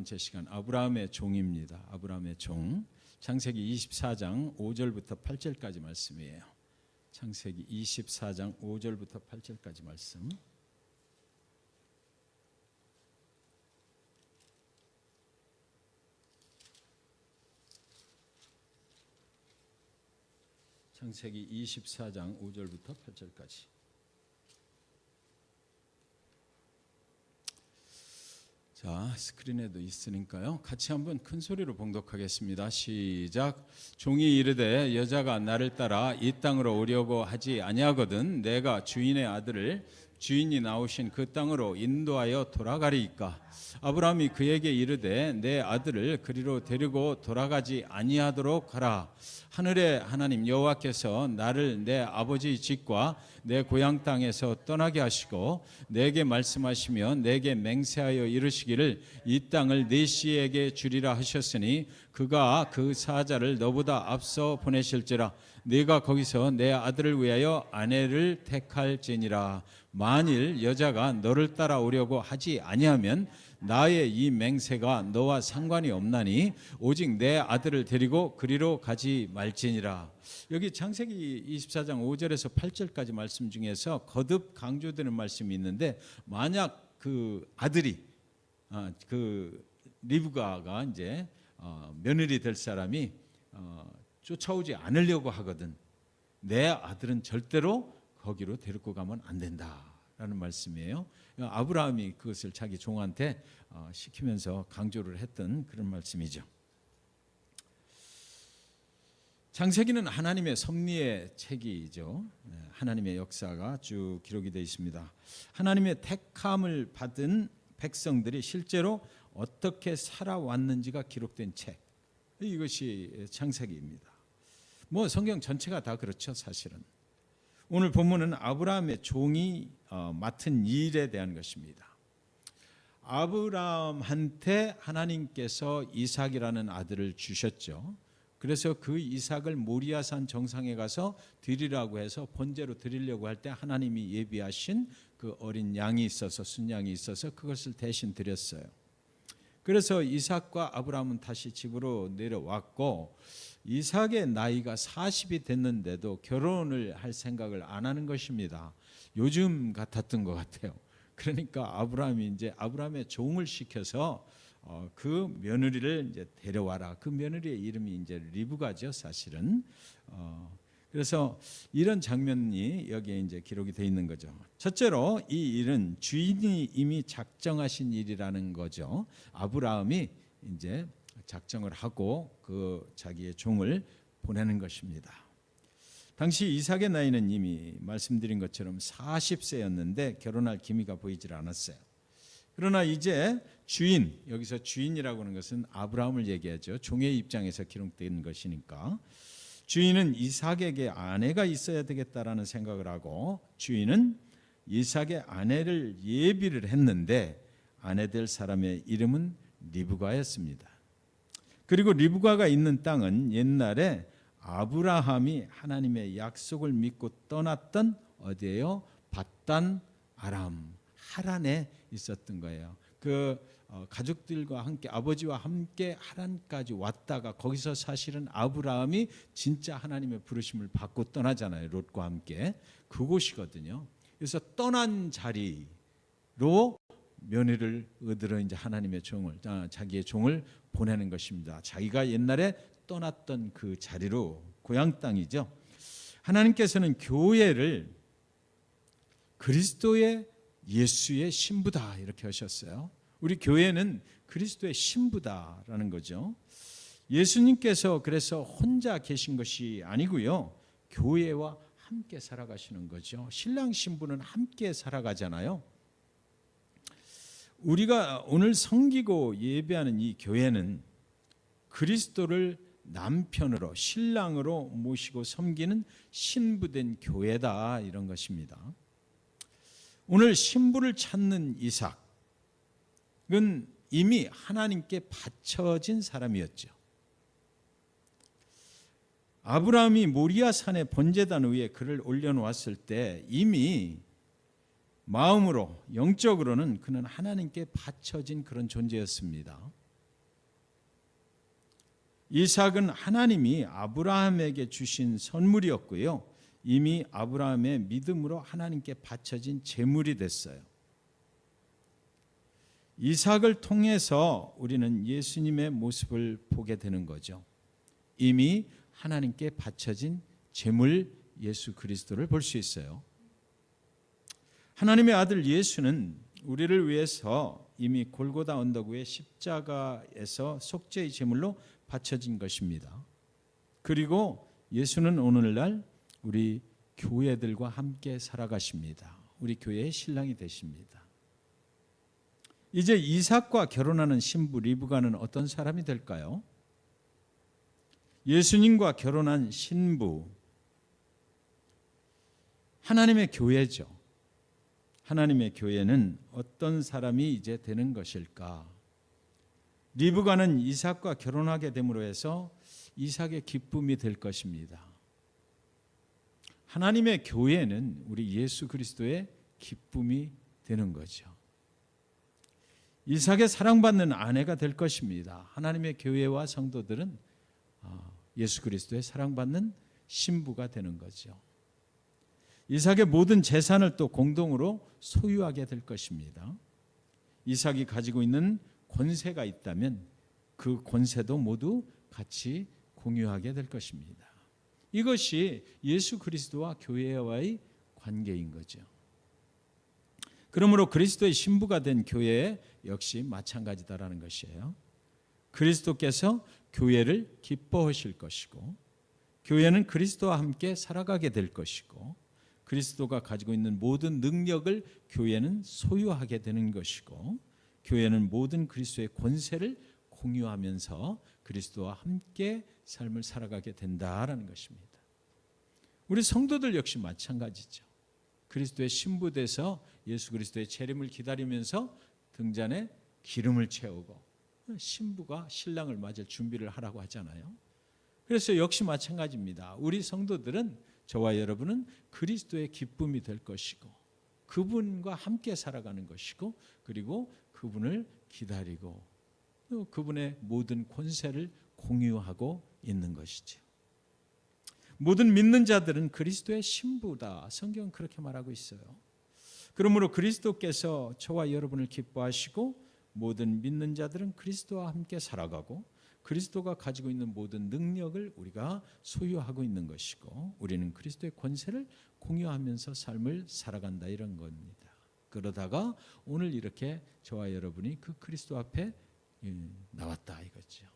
번째 시간 아브라함의 종입니다. 아브라함의 종. 창세기 24장 5절부터 8절까지 말씀이에요. 창세기 24장 5절부터 8절까지 말씀. 창세기 24장 5절부터 8절까지. 자, 스크린에도 있으니까요. 같이 한번 큰 소리로 봉독하겠습니다. 시작. 종이 이르되 여자가 나를 따라 이 땅으로 오려고 하지 아니하거든 내가 주인의 아들을 주인이 나오신 그 땅으로 인도하여 돌아가리이까. 아브라함이 그에게 이르되 내 아들을 그리로 데리고 돌아가지 아니하도록 하라. 하늘의 하나님 여호와께서 나를 내 아버지 집과 내 고향 땅에서 떠나게 하시고 내게 말씀하시며 내게 맹세하여 이르시기를 이 땅을 네 씨에게 주리라 하셨으니 그가 그 사자를 너보다 앞서 보내실지라. 네가 거기서 내 아들을 위하여 아내를 택할지니라. 만일 여자가 너를 따라오려고 하지 아니하면 나의 이 맹세가 너와 상관이 없나니 오직 내 아들을 데리고 그리로 가지 말지니라. 여기 창세기 24장 5절에서 8절까지 말씀 중에서 거듭 강조되는 말씀이 있는데, 만약 그 아들이 그 리브가가 이제 며느리 될 사람이 쫓아오지 않으려고 하거든 내 아들은 절대로 거기로 데리고 가면 안 된다라는 말씀이에요. 아브라함이 그것을 자기 종한테 시키면서 강조를 했던 그런 말씀이죠. 창세기는 하나님의 섭리의 책이죠. 하나님의 역사가 쭉 기록이 되어 있습니다. 하나님의 택함을 받은 백성들이 실제로 어떻게 살아왔는지가 기록된 책, 이것이 창세기입니다. 뭐 성경 전체가 다 그렇죠, 사실은. 오늘 본문은 아브라함의 종이 맡은 일에 대한 것입니다. 아브라함한테 하나님께서 이삭이라는 아들을 주셨죠. 그래서 그 이삭을 모리아산 정상에 가서 드리라고 해서 번제로 드리려고 할 때 하나님이 예비하신 그 어린 양이 있어서, 순양이 있어서 그것을 대신 드렸어요. 그래서 이삭과 아브라함은 다시 집으로 내려왔고, 이삭의 나이가 40이 됐는데도 결혼을 할 생각을 안 하는 것입니다. 요즘 같았던 것 같아요. 그러니까 아브라함이 이제 아브라함의 종을 시켜서 그 며느리를 이제 데려와라. 그 며느리의 이름이 이제 리브가죠, 사실은. 그래서 이런 장면이 여기에 이제 기록이 되어 있는 거죠. 첫째로 이 일은 주인이 이미 작정하신 일이라는 거죠. 아브라함이 이제 작정을 하고 그 자기의 종을 보내는 것입니다. 당시 이삭의 나이는 이미 말씀드린 것처럼 40세였는데 결혼할 기미가 보이질 않았어요. 그러나 이제 주인, 여기서 주인이라고 하는 것은 아브라함을 얘기하죠. 종의 입장에서 기록된 것이니까 주인은 이삭에게 아내가 있어야 되겠다라는 생각을 하고, 주인은 이삭의 아내를 예비를 했는데 아내 될 사람의 이름은 리브가였습니다. 그리고 리브가가 있는 땅은 옛날에 아브라함이 하나님의 약속을 믿고 떠났던 어디예요? 밧단 아람, 하란에 있었던 거예요. 그 가족들과 함께, 아버지와 함께 하란까지 왔다가 거기서 사실은 아브라함이 진짜 하나님의 부르심을 받고 떠나잖아요. 롯과 함께. 그곳이거든요. 그래서 떠난 자리로 며느리를 얻으러 이제 하나님의 종을, 자기의 종을 보내는 것입니다. 자기가 옛날에 떠났던 그 자리로, 고향 땅이죠. 하나님께서는 교회를 그리스도의 예수의 신부다 이렇게 하셨어요. 우리 교회는 그리스도의 신부다라는 거죠. 예수님께서 그래서 혼자 계신 것이 아니고요, 교회와 함께 살아가시는 거죠. 신랑 신부는 함께 살아가잖아요. 우리가 오늘 섬기고 예배하는 이 교회는 그리스도를 남편으로, 신랑으로 모시고 섬기는 신부된 교회다, 이런 것입니다. 오늘 신부를 찾는 이삭은 이미 하나님께 바쳐진 사람이었죠. 아브라함이 모리아 산의 번제단 위에 그를 올려놓았을 때 이미 마음으로, 영적으로는 그는 하나님께 바쳐진 그런 존재였습니다. 이삭은 하나님이 아브라함에게 주신 선물이었고요. 이미 아브라함의 믿음으로 하나님께 바쳐진 제물이 됐어요. 이삭을 통해서 우리는 예수님의 모습을 보게 되는 거죠. 이미 하나님께 바쳐진 제물 예수 그리스도를 볼 수 있어요. 하나님의 아들 예수는 우리를 위해서 이미 골고다 언덕 위에 십자가에서 속죄의 제물로 바쳐진 것입니다. 그리고 예수는 오늘날 우리 교회들과 함께 살아가십니다. 우리 교회의 신랑이 되십니다. 이제 이삭과 결혼하는 신부 리브가는 어떤 사람이 될까요? 예수님과 결혼한 신부, 하나님의 교회죠. 하나님의 교회는 어떤 사람이 이제 되는 것일까? 리브가는 이삭과 결혼하게 됨으로 해서 이삭의 기쁨이 될 것입니다. 하나님의 교회는 우리 예수 그리스도의 기쁨이 되는 거죠. 이삭의 사랑받는 아내가 될 것입니다. 하나님의 교회와 성도들은 예수 그리스도의 사랑받는 신부가 되는 거죠. 이삭의 모든 재산을 또 공동으로 소유하게 될 것입니다. 이삭이 가지고 있는 권세가 있다면 그 권세도 모두 같이 공유하게 될 것입니다. 이것이 예수 그리스도와 교회와의 관계인 거죠. 그러므로 그리스도의 신부가 된 교회 역시 마찬가지다라는 것이에요. 그리스도께서 교회를 기뻐하실 것이고, 교회는 그리스도와 함께 살아가게 될 것이고, 그리스도가 가지고 있는 모든 능력을 교회는 소유하게 되는 것이고, 교회는 모든 그리스도의 권세를 공유하면서 그리스도와 함께 삶을 살아가게 된다라는 것입니다. 우리 성도들 역시 마찬가지죠. 그리스도의 신부 돼서 예수 그리스도의 재림을 기다리면서 등잔에 기름을 채우고 신부가 신랑을 맞을 준비를 하라고 하잖아요. 그래서 역시 마찬가지입니다. 우리 성도들은, 저와 여러분은 그리스도의 기쁨이 될 것이고, 그분과 함께 살아가는 것이고, 그리고 그분을 기다리고 또 그분의 모든 권세를 공유하고 있는 것이죠. 모든 믿는 자들은 그리스도의 신부다. 성경은 그렇게 말하고 있어요. 그러므로 그리스도께서 저와 여러분을 기뻐하시고, 모든 믿는 자들은 그리스도와 함께 살아가고, 그리스도가 가지고 있는 모든 능력을 우리가 소유하고 있는 것이고, 우리는 그리스도의 권세를 공유하면서 삶을 살아간다, 이런 겁니다. 그러다가 오늘 이렇게 저와 여러분이 그 그리스도 앞에 나왔다 이거죠.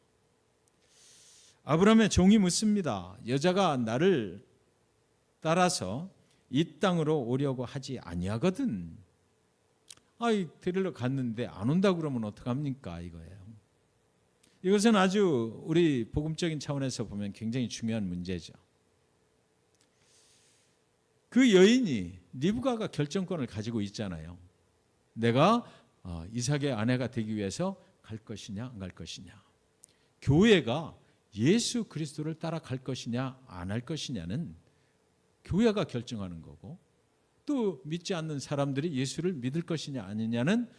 아브라함의 종이 묻습니다. 여자가 나를 따라서 이 땅으로 오려고 하지 아니하거든. 데리러 갔는데 안 온다 그러면 어떡합니까? 이거예요. 이것은 아주 우리 복음적인 차원에서 보면 굉장히 중요한 문제죠. 그 여인이, 리브가가 결정권을 가지고 있잖아요. 내가 이삭의 아내가 되기 위해서 갈 것이냐 안 갈 것이냐. 교회가 예수 그리스도를 따라갈 것이냐 안 할 것이냐는 교회가 결정하는 거고, 또 믿지 않는 사람들이 예수를 믿을 것이냐 아니냐는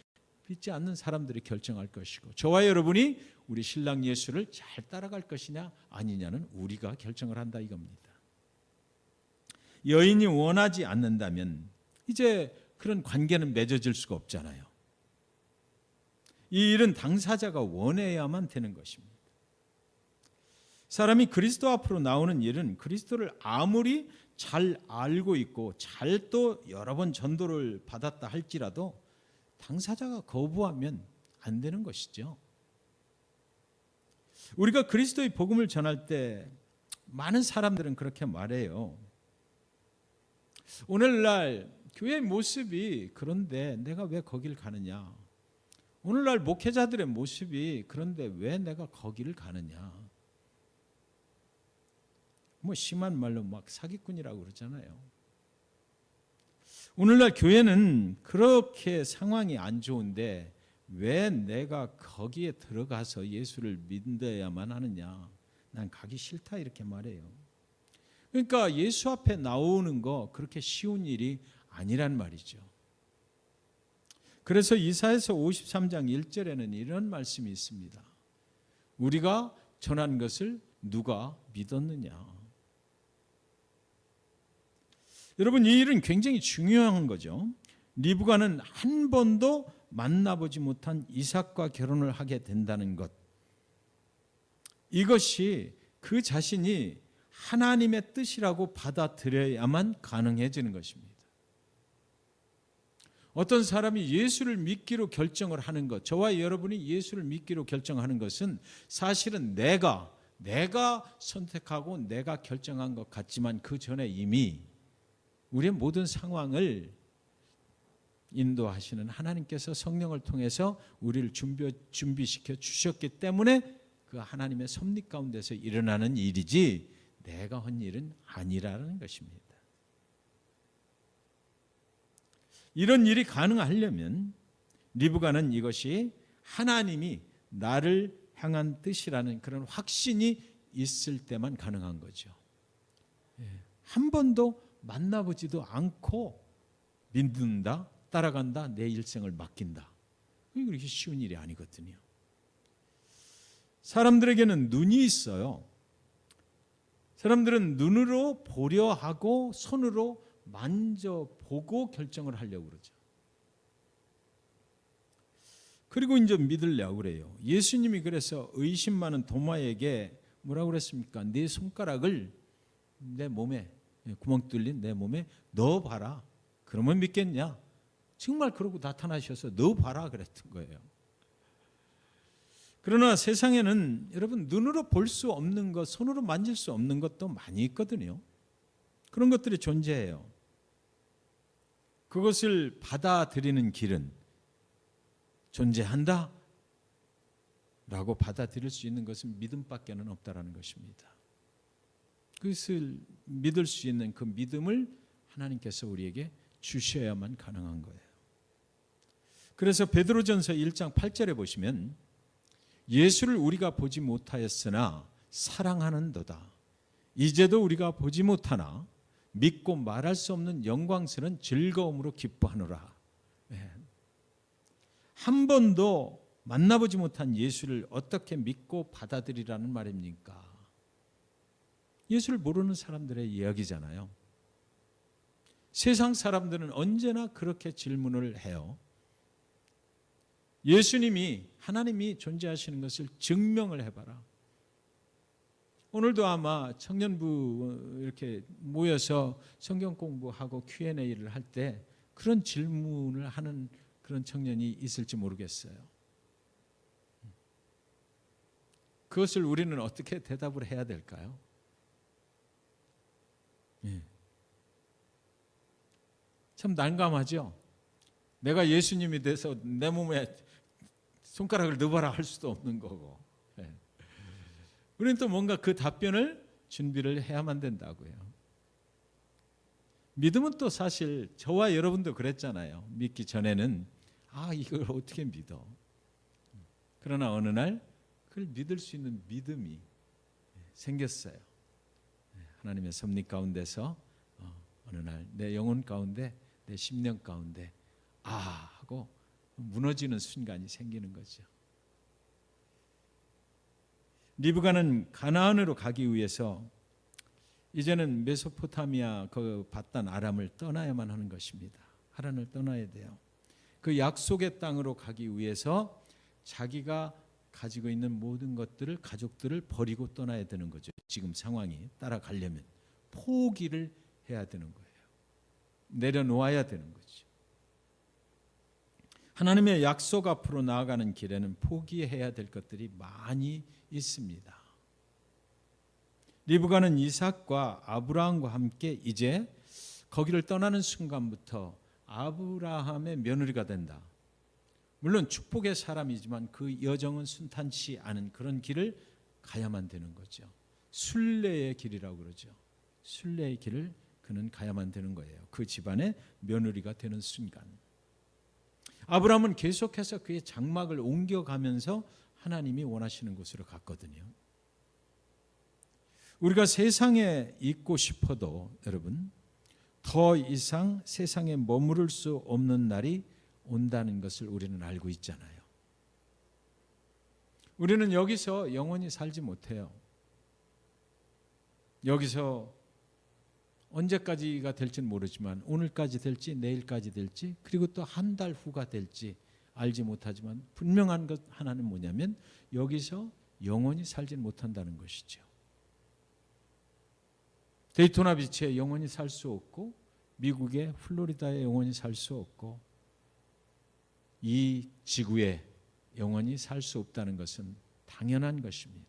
믿지 않는 사람들이 결정할 것이고, 저와 여러분이 우리 신랑 예수를 잘 따라갈 것이냐 아니냐는 우리가 결정을 한다 이겁니다. 여인이 원하지 않는다면 이제 그런 관계는 맺어질 수가 없잖아요. 이 일은 당사자가 원해야만 되는 것입니다. 사람이 그리스도 앞으로 나오는 일은 그리스도를 아무리 잘 알고 있고 잘 또 여러 번 전도를 받았다 할지라도 당사자가 거부하면 안 되는 것이죠. 우리가 그리스도의 복음을 전할 때 많은 사람들은 그렇게 말해요. 오늘날 교회의 모습이 그런데 내가 왜 거길 가느냐. 오늘날 목회자들의 모습이 그런데 왜 내가 거기를 가느냐. 심한 말로 막 사기꾼이라고 그러잖아요. 오늘날 교회는 그렇게 상황이 안 좋은데 왜 내가 거기에 들어가서 예수를 믿어야만 하느냐. 난 가기 싫다 이렇게 말해요. 그러니까 예수 앞에 나오는 거 그렇게 쉬운 일이 아니란 말이죠. 그래서 이사야서 53장 1절에는 이런 말씀이 있습니다. 우리가 전한 것을 누가 믿었느냐. 여러분, 이 일은 굉장히 중요한 거죠. 리브가는 한 번도 만나보지 못한 이삭과 결혼을 하게 된다는 것. 이것이 그 자신이 하나님의 뜻이라고 받아들여야만 가능해지는 것입니다. 어떤 사람이 예수를 믿기로 결정을 하는 것, 저와 여러분이 예수를 믿기로 결정하는 것은 사실은 내가 선택하고 내가 결정한 것 같지만 그 전에 이미 우리의 모든 상황을 인도하시는 하나님께서 성령을 통해서 우리를 준비시켜 주셨기 때문에 그 하나님의 섭리 가운데서 일어나는 일이지 내가 한 일은 아니라는 것입니다. 이런 일이 가능하려면 리브가는 이것이 하나님이 나를 향한 뜻이라는 그런 확신이 있을 때만 가능한 거죠. 한 번도 만나보지도 않고 믿는다, 따라간다, 내 일생을 맡긴다. 그게 그렇게 쉬운 일이 아니거든요. 사람들에게는 눈이 있어요. 사람들은 눈으로 보려 하고 손으로 만져보고 결정을 하려고 그러죠. 그리고 이제 믿으려고 그래요. 예수님이 그래서 의심 많은 도마에게 뭐라고 그랬습니까? 네 손가락을 내 몸에, 구멍 뚫린 내 몸에 넣어봐라. 그러면 믿겠냐? 정말 그러고 나타나셔서 넣어봐라 그랬던 거예요. 그러나 세상에는 여러분 눈으로 볼 수 없는 것, 손으로 만질 수 없는 것도 많이 있거든요. 그런 것들이 존재해요. 그것을 받아들이는 길은 존재한다 라고 받아들일 수 있는 것은 믿음밖에는 없다라는 것입니다. 그것을 믿을 수 있는 그 믿음을 하나님께서 우리에게 주셔야만 가능한 거예요. 그래서 베드로전서 1장 8절에 보시면 예수를 우리가 보지 못하였으나 사랑하는도다. 이제도 우리가 보지 못하나 믿고 말할 수 없는 영광스러운 즐거움으로 기뻐하노라. 한 번도 만나보지 못한 예수를 어떻게 믿고 받아들이라는 말입니까? 예수를 모르는 사람들의 이야기잖아요. 세상 사람들은 언제나 그렇게 질문을 해요. 예수님이, 하나님이 존재하시는 것을 증명을 해봐라. 오늘도 아마 청년부 이렇게 모여서 성경 공부하고 Q&A를 할 때 그런 질문을 하는 그런 청년이 있을지 모르겠어요. 그것을 우리는 어떻게 대답을 해야 될까요? 참 난감하죠. 내가 예수님이 돼서 내 몸에 손가락을 넣어봐라 할 수도 없는 거고. 우리는 또 뭔가 그 답변을 준비를 해야만 된다고요. 믿음은 또 사실 저와 여러분도 그랬잖아요. 믿기 전에는 이걸 어떻게 믿어? 그러나 어느 날 그걸 믿을 수 있는 믿음이 생겼어요. 하나님의 섭리 가운데서 어느 날 내 영혼 가운데, 내 심령 가운데 하고 무너지는 순간이 생기는 거죠. 리브가는 가나안으로 가기 위해서 이제는 메소포타미아 그 바단 아람을 떠나야만 하는 것입니다. 하란을 떠나야 돼요. 그 약속의 땅으로 가기 위해서 자기가 가지고 있는 모든 것들을, 가족들을 버리고 떠나야 되는 거죠. 지금 상황이 따라가려면 포기를 해야 되는 거예요. 내려놓아야 되는 거죠. 하나님의 약속 앞으로 나아가는 길에는 포기해야 될 것들이 많이 있습니다. 리브가는 이삭과 아브라함과 함께 이제 거기를 떠나는 순간부터 아브라함의 며느리가 된다. 물론 축복의 사람이지만 그 여정은 순탄치 않은 그런 길을 가야만 되는 거죠. 순례의 길이라고 그러죠. 순례의 길을 그는 가야만 되는 거예요. 그 집안의 며느리가 되는 순간. 아브라함은 계속해서 그의 장막을 옮겨가면서 하나님이 원하시는 곳으로 갔거든요. 우리가 세상에 있고 싶어도 여러분 더 이상 세상에 머무를 수 없는 날이 온다는 것을 우리는 알고 있잖아요. 우리는 여기서 영원히 살지 못해요. 여기서 언제까지가 될지는 모르지만 오늘까지 될지 내일까지 될지 그리고 또 한 달 후가 될지 알지 못하지만 분명한 것 하나는 뭐냐면 여기서 영원히 살지 못한다는 것이죠. 데이토나 비치에 영원히 살 수 없고 미국의 플로리다에 영원히 살 수 없고 이 지구에 영원히 살 수 없다는 것은 당연한 것입니다.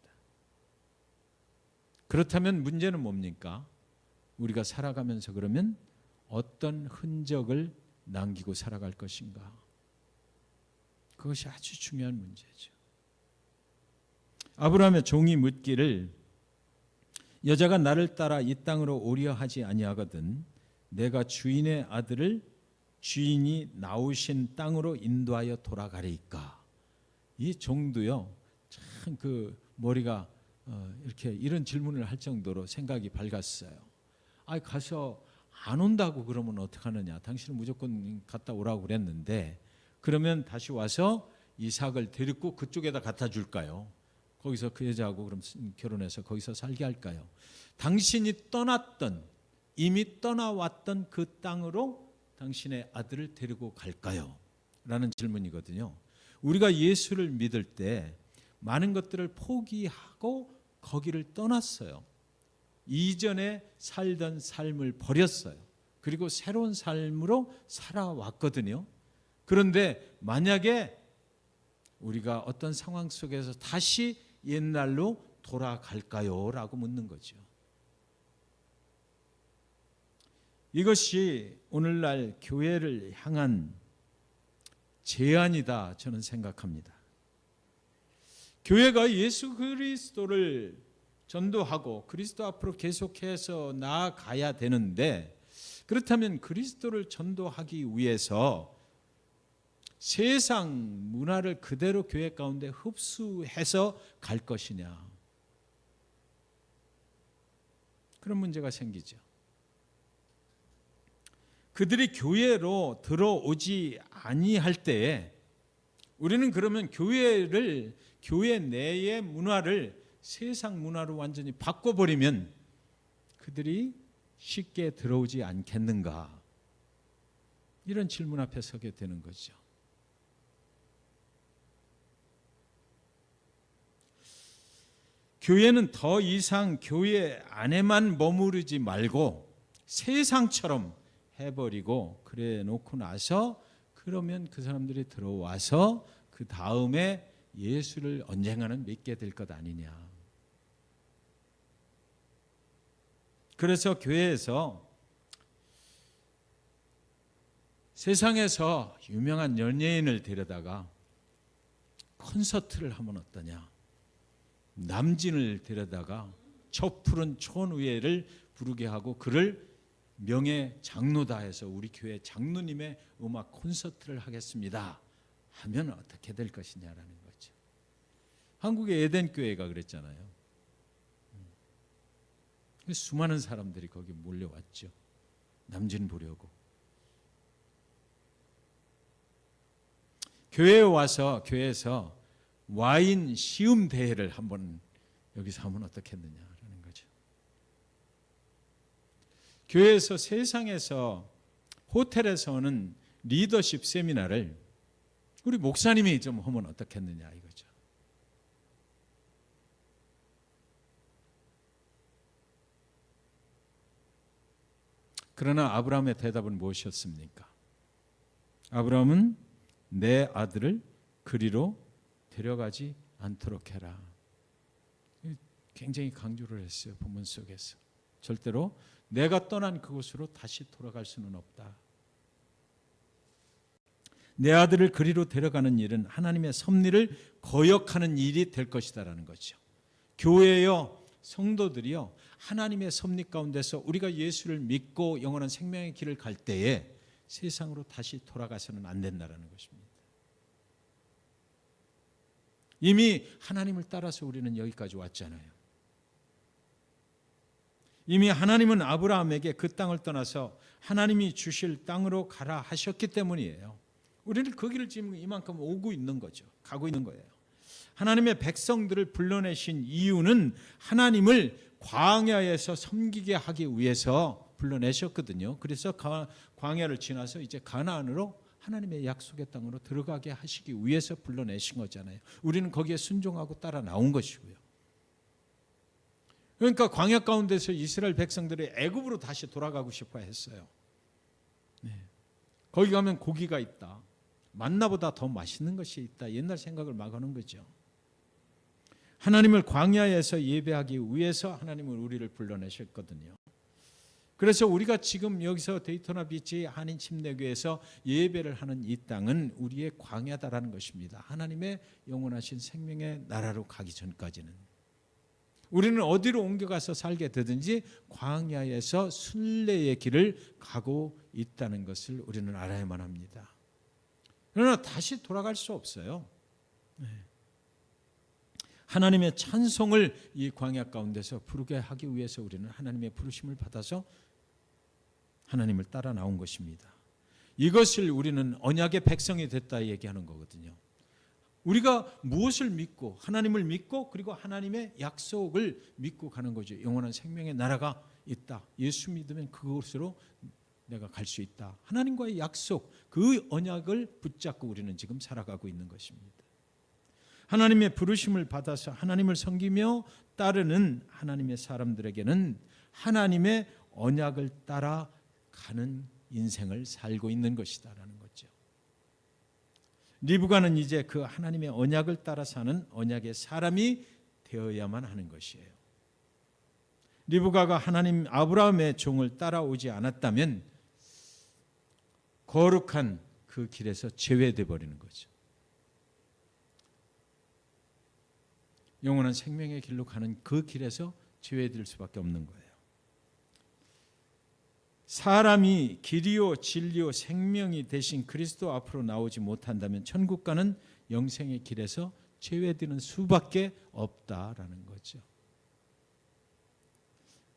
그렇다면 문제는 뭡니까? 우리가 살아가면서 그러면 어떤 흔적을 남기고 살아갈 것인가? 그것이 아주 중요한 문제죠. 아브라함의 종이 묻기를 여자가 나를 따라 이 땅으로 오려 하지 아니하거든 내가 주인의 아들을 주인이 나오신 땅으로 인도하여 돌아가리이까. 이 종도요 참 그 머리가 이렇게 이런 질문을 할 정도로 생각이 밝았어요. 가서 안 온다고 그러면 어떡하느냐. 당신은 무조건 갔다 오라고 그랬는데 그러면 다시 와서 이삭을 데리고 그쪽에다 갖다 줄까요? 거기서 그 여자하고 그럼 결혼해서 거기서 살게 할까요? 당신이 떠났던 이미 떠나왔던 그 땅으로 당신의 아들을 데리고 갈까요? 라는 질문이거든요. 우리가 예수를 믿을 때 많은 것들을 포기하고 거기를 떠났어요. 이전에 살던 삶을 버렸어요. 그리고 새로운 삶으로 살아왔거든요. 그런데 만약에 우리가 어떤 상황 속에서 다시 옛날로 돌아갈까요? 라고 묻는 거죠. 이것이 오늘날 교회를 향한 제안이다 저는 생각합니다. 교회가 예수 그리스도를 전도하고 그리스도 앞으로 계속해서 나아가야 되는데 그렇다면 그리스도를 전도하기 위해서 세상 문화를 그대로 교회 가운데 흡수해서 갈 것이냐. 그런 문제가 생기죠. 그들이 교회로 들어오지 아니할 때에 우리는 그러면 교회 내의 문화를 세상 문화로 완전히 바꿔버리면 그들이 쉽게 들어오지 않겠는가? 이런 질문 앞에 서게 되는 거죠. 교회는 더 이상 교회 안에만 머무르지 말고 세상처럼 해버리고 그래 놓고 나서 그러면 그 사람들이 들어와서 그 다음에 예수를 언젠가는 믿게 될 것 아니냐. 그래서 교회에서 세상에서 유명한 연예인을 데려다가 콘서트를 하면 어떠냐. 남진을 데려다가 저 푸른 촌위에를 부르게 하고 그를 명예 장로다 해서 우리 교회 장로님의 음악 콘서트를 하겠습니다 하면 어떻게 될 것이냐라는 거죠. 한국의 에덴 교회가 그랬잖아요. 수많은 사람들이 거기 몰려왔죠. 남진 보려고. 교회에 와서 교회에서 와인 시음 대회를 한번 여기서 하면 어떻겠느냐라는 거죠. 교회에서 세상에서 호텔에서 는 리더십 세미나를 우리 목사님이 좀 하면 어떻겠느냐 이거죠. 그러나 아브라함의 대답은 무엇이었습니까? 아브라함은 내 아들을 그리로 데려가지 않도록 해라. 굉장히 강조를 했어요. 본문 속에서. 절대로 내가 떠난 그곳으로 다시 돌아갈 수는 없다. 내 아들을 그리로 데려가는 일은 하나님의 섭리를 거역하는 일이 될 것이다라는 거죠. 교회요, 성도들이요, 하나님의 섭리 가운데서 우리가 예수를 믿고 영원한 생명의 길을 갈 때에 세상으로 다시 돌아가서는 안 된다라는 것입니다. 이미 하나님을 따라서 우리는 여기까지 왔잖아요. 이미 하나님은 아브라함에게 그 땅을 떠나서 하나님이 주실 땅으로 가라 하셨기 때문이에요. 우리는 거기를 지금 이만큼 오고 있는 거죠. 가고 있는 거예요. 하나님의 백성들을 불러내신 이유는 하나님을 광야에서 섬기게 하기 위해서 불러내셨거든요. 그래서 광야를 지나서 이제 가나안으로 하나님의 약속의 땅으로 들어가게 하시기 위해서 불러내신 거잖아요. 우리는 거기에 순종하고 따라 나온 것이고요. 그러니까 광야 가운데서 이스라엘 백성들이 애굽으로 다시 돌아가고 싶어 했어요. 거기 가면 고기가 있다. 만나보다 더 맛있는 것이 있다. 옛날 생각을 막 하는 거죠. 하나님을 광야에서 예배하기 위해서 하나님은 우리를 불러내셨거든요. 그래서 우리가 지금 여기서 데이토나 비치 한인 침례교회에서 예배를 하는 이 땅은 우리의 광야다라는 것입니다. 하나님의 영원하신 생명의 나라로 가기 전까지는 우리는 어디로 옮겨가서 살게 되든지 광야에서 순례의 길을 가고 있다는 것을 우리는 알아야만 합니다. 그러나 다시 돌아갈 수 없어요. 하나님의 찬송을 이 광야 가운데서 부르게 하기 위해서 우리는 하나님의 부르심을 받아서 하나님을 따라 나온 것입니다. 이것을 우리는 언약의 백성이 됐다 얘기하는 거거든요. 우리가 무엇을 믿고 하나님을 믿고 그리고 하나님의 약속을 믿고 가는 거죠. 영원한 생명의 나라가 있다. 예수 믿으면 그곳으로 내가 갈 수 있다. 하나님과의 약속, 그 언약을 붙잡고 우리는 지금 살아가고 있는 것입니다. 하나님의 부르심을 받아서 하나님을 섬기며 따르는 하나님의 사람들에게는 하나님의 언약을 따라가는 인생을 살고 있는 것이다라는 거죠. 리브가는 이제 그 하나님의 언약을 따라 사는 언약의 사람이 되어야만 하는 것이에요. 리브가가 하나님 아브라함의 종을 따라오지 않았다면 거룩한 그 길에서 제외돼 버리는 거죠. 영원한 생명의 길로 가는 그 길에서 제외될 수밖에 없는 거예요. 사람이 길이요 진리요 생명이 되신 그리스도 앞으로 나오지 못한다면 천국 가는 영생의 길에서 제외되는 수밖에 없다라는 거죠.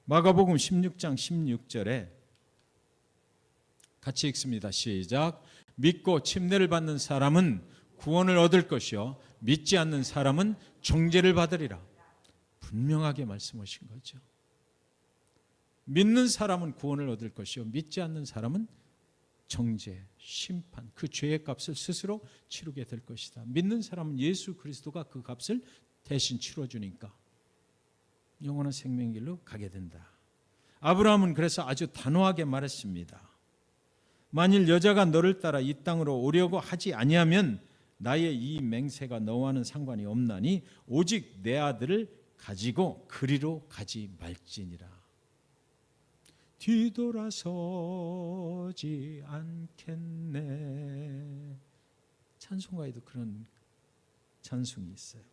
마가복음 16장 16절에 같이 읽습니다. 시작. 믿고 침례를 받는 사람은 구원을 얻을 것이요 믿지 않는 사람은 정죄를 받으리라. 분명하게 말씀하신 거죠. 믿는 사람은 구원을 얻을 것이요 믿지 않는 사람은 정죄, 심판, 그 죄의 값을 스스로 치르게 될 것이다. 믿는 사람은 예수 그리스도가 그 값을 대신 치러주니까 영원한 생명의 길로 가게 된다. 아브라함은 그래서 아주 단호하게 말했습니다. 만일 여자가 너를 따라 이 땅으로 오려고 하지 아니하면 나의 이 맹세가 너와는 상관이 없나니 오직 내 아들을 가지고 그리로 가지 말지니라. 뒤돌아서지 않겠네. 찬송가에도 그런 찬송이 있어요.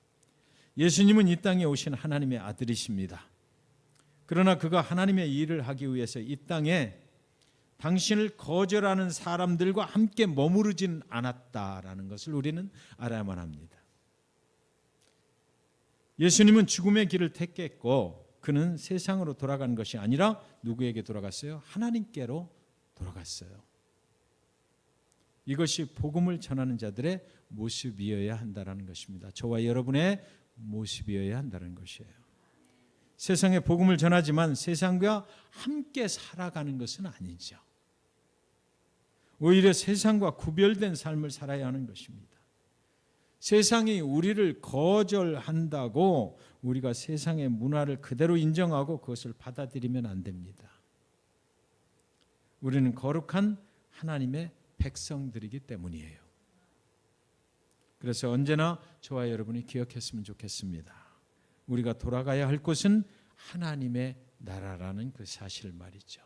예수님은 이 땅에 오신 하나님의 아들이십니다. 그러나 그가 하나님의 일을 하기 위해서 이 땅에 당신을 거절하는 사람들과 함께 머무르진 않았다라는 것을 우리는 알아야만 합니다. 예수님은 죽음의 길을 택했고 그는 세상으로 돌아간 것이 아니라 누구에게 돌아갔어요? 하나님께로 돌아갔어요. 이것이 복음을 전하는 자들의 모습이어야 한다는 것입니다. 저와 여러분의 모습이어야 한다는 것이에요. 세상에 복음을 전하지만 세상과 함께 살아가는 것은 아니죠. 오히려 세상과 구별된 삶을 살아야 하는 것입니다. 세상이 우리를 거절한다고 우리가 세상의 문화를 그대로 인정하고 그것을 받아들이면 안 됩니다. 우리는 거룩한 하나님의 백성들이기 때문이에요. 그래서 언제나 저와 여러분이 기억했으면 좋겠습니다. 우리가 돌아가야 할 곳은 하나님의 나라라는 그 사실 말이죠.